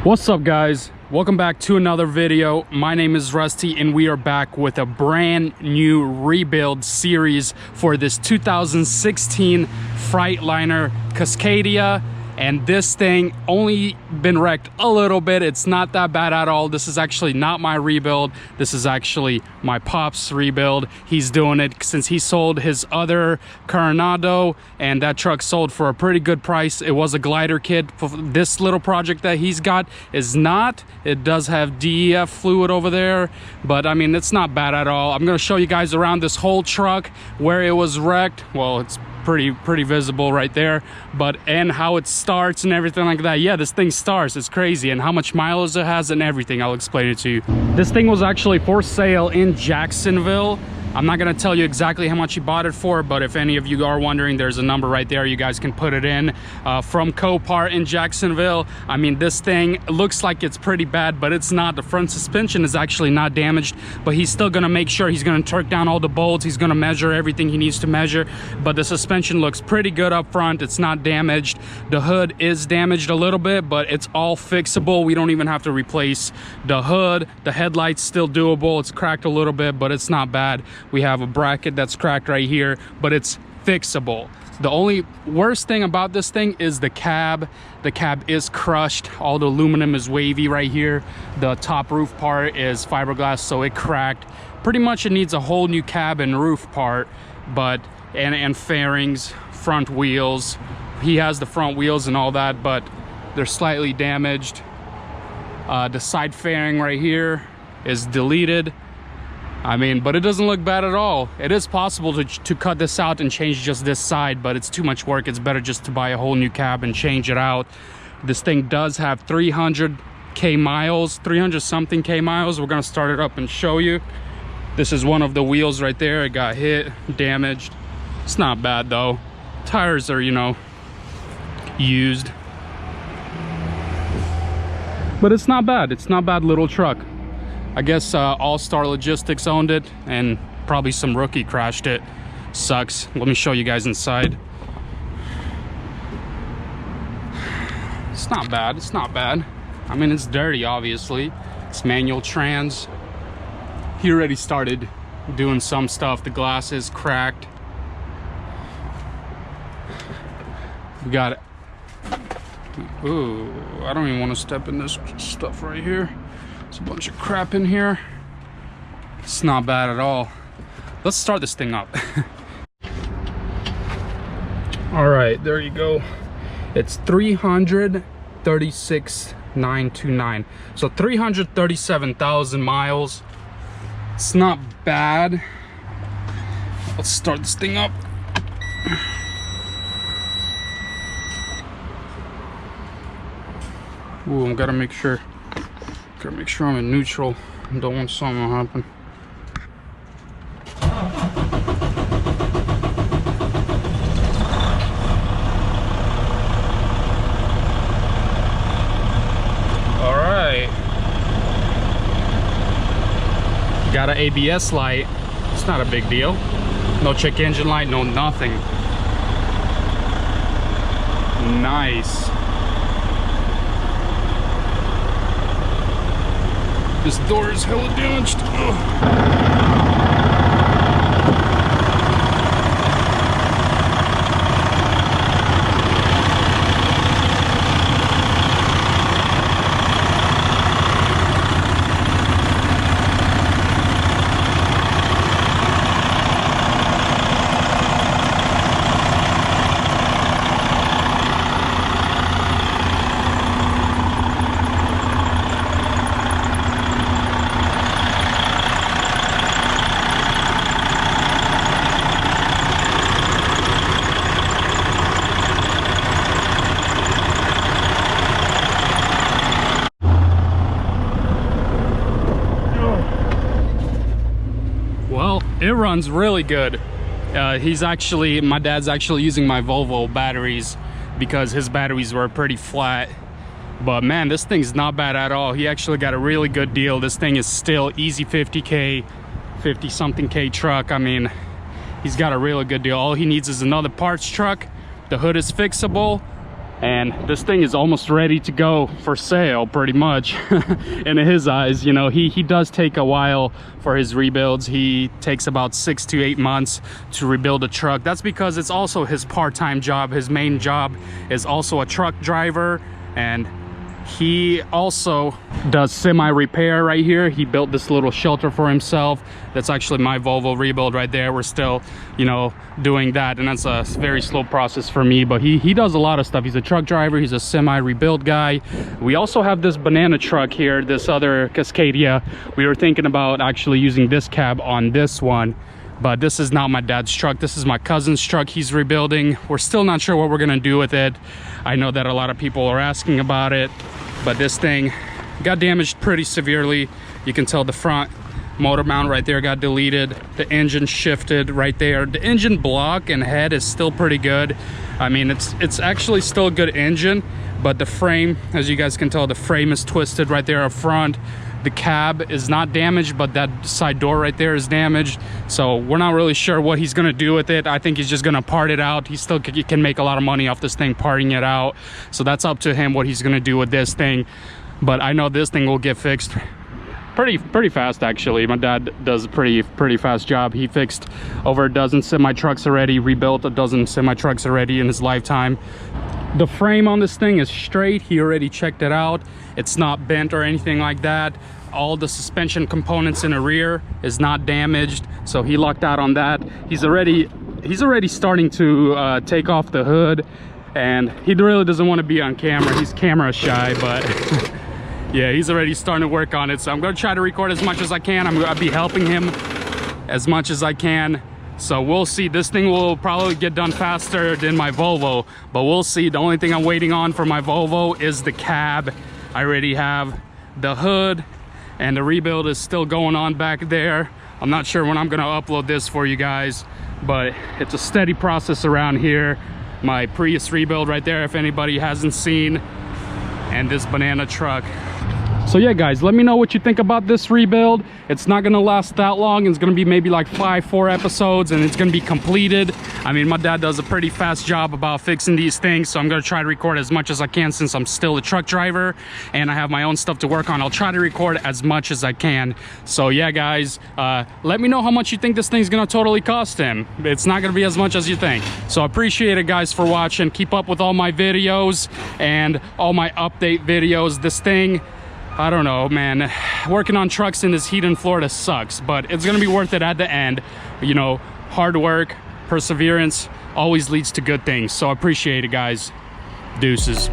What's up, guys? Welcome back to another video. My name is Rusty and we are back with a brand new rebuild series for this 2016 Freightliner Cascadia. And this thing only been wrecked a little bit. It's not that bad at all. This is actually not my rebuild. This is actually my pop's rebuild. He's doing it since he sold his other Coronado, and that truck sold for a pretty good price. It was a glider kit. This little project that he's got is not. It does have DEF fluid over there, but I mean, it's not bad at all. I'm gonna show you guys around this whole truck, where it was wrecked. Well, it's pretty visible right there, but and how it starts and everything like that. Yeah, this thing starts. It's crazy, and how much mileage it has and everything. I'll explain it to you. This thing was actually for sale in Jacksonville. I'm not gonna tell you exactly how much he bought it for, but if any of you are wondering, there's a number right there. You guys can put it in from Copart in Jacksonville. I mean, this thing looks like it's pretty bad, but it's not. The front suspension is actually not damaged, but he's still gonna make sure he's gonna torque down all the bolts. He's gonna measure everything he needs to measure, but the suspension looks pretty good up front. It's not damaged. The hood is damaged a little bit, but it's all fixable. We don't even have to replace the hood. The headlight's still doable. It's cracked a little bit, but it's not bad. We have a bracket that's cracked right here, but it's fixable. The only worst thing about this thing is the cab. The cab is crushed. All the aluminum is wavy right here. The top roof part is fiberglass, so it cracked. Pretty much it needs a whole new cab and roof part, but and fairings, front wheels. He has the front wheels and all that, but they're slightly damaged. The side fairing right here is deleted. I mean, but it doesn't look bad at all. It is possible to cut this out and change just this side, but it's too much work. It's better just to buy a whole new cab and change it out. This thing does have 300K miles, 300 something K miles. We're gonna start it up and show you. This is one of the wheels right there. It got hit, damaged. It's not bad though. Tires are, you know, used. But it's not bad. It's not bad little truck. I guess All Star Logistics owned it, and probably some rookie crashed it. Sucks. Let me show you guys inside. It's not bad. It's not bad. I mean, it's dirty, obviously. It's manual trans. He already started doing some stuff. The glass is cracked. We got it. Ooh, I don't even want to step in this stuff right here. There's a bunch of crap in here. It's not bad at all. Let's start this thing up. All right, there you go. It's 336,929. So 337,000 miles. It's not bad. Let's start this thing up. Ooh, I gotta make sure I'm in neutral. Don't want something to happen. All right. Got an ABS light. It's not a big deal. No check engine light, no nothing. Nice. This door is hella damaged. Ugh. It runs really good. My dad's actually using my Volvo batteries because his batteries were pretty flat. But man, this thing's not bad at all. He actually got a really good deal. This thing is still easy 50K, 50 something K truck. I mean, he's got a really good deal. All he needs is another parts truck. The hood is fixable. And this thing is almost ready to go for sale, pretty much. In his eyes, you know, he does take a while for his rebuilds. He takes about 6 to 8 months to rebuild a truck. That's because it's also his part-time job. His main job is also a truck driver, and he also does semi repair right here. He built this little shelter for himself. That's actually my Volvo rebuild right there. We're still, you know, doing that, and that's a very slow process for me, but he does a lot of stuff. He's a truck driver, he's a semi rebuild guy. We also have this banana truck here, this other Cascadia. We were thinking about actually using this cab on this one, but this is not my dad's truck. This is my cousin's truck he's rebuilding. We're still not sure what we're gonna do with it. I know that a lot of people are asking about it, but this thing got damaged pretty severely. You can tell the front motor mount right there got deleted. The engine shifted right there. The engine block and head is still pretty good. I mean, it's actually still a good engine, but the frame, as you guys can tell, the frame is twisted right there up front. The cab is not damaged, but that side door right there is damaged. So we're not really sure what he's gonna do with it. I think he's just gonna part it out. He still can make a lot of money off this thing, parting it out. So that's up to him what he's gonna do with this thing. But I know this thing will get fixed pretty fast, actually. My dad does a pretty fast job. He fixed over a dozen semi trucks already, rebuilt a dozen semi trucks already in his lifetime. The frame on this thing is straight. He already checked it out. It's not bent or anything like that. All the suspension components in the rear is not damaged, so he lucked out on that. He's already starting to take off the hood, and he really doesn't want to be on camera. He's camera shy, but yeah, he's already starting to work on it. So I'm going to try to record as much as I can. I'm going to be helping him as much as I can. So we'll see. This thing will probably get done faster than my Volvo, but we'll see. The only thing I'm waiting on for my Volvo is the cab. I already have the hood, and the rebuild is still going on back there. I'm not sure when I'm gonna upload this for you guys, but it's a steady process around here. My Prius rebuild right there, if anybody hasn't seen, and this banana truck. So yeah, guys, let me know what you think about this rebuild. It's not gonna last that long. It's gonna be maybe like 4 episodes, and it's gonna be completed. I mean, my dad does a pretty fast job about fixing these things, so I'm gonna try to record as much as I can since I'm still a truck driver and I have my own stuff to work on. I'll try to record as much as I can. So yeah, guys, let me know how much you think this thing's gonna totally cost him. It's not gonna be as much as you think. So I appreciate it, guys, for watching. Keep up with all my videos and all my update videos. This thing, I don't know, man, working on trucks in this heat in Florida sucks, but it's gonna be worth it at the end. You know, hard work, perseverance always leads to good things. So I appreciate it, guys. Deuces.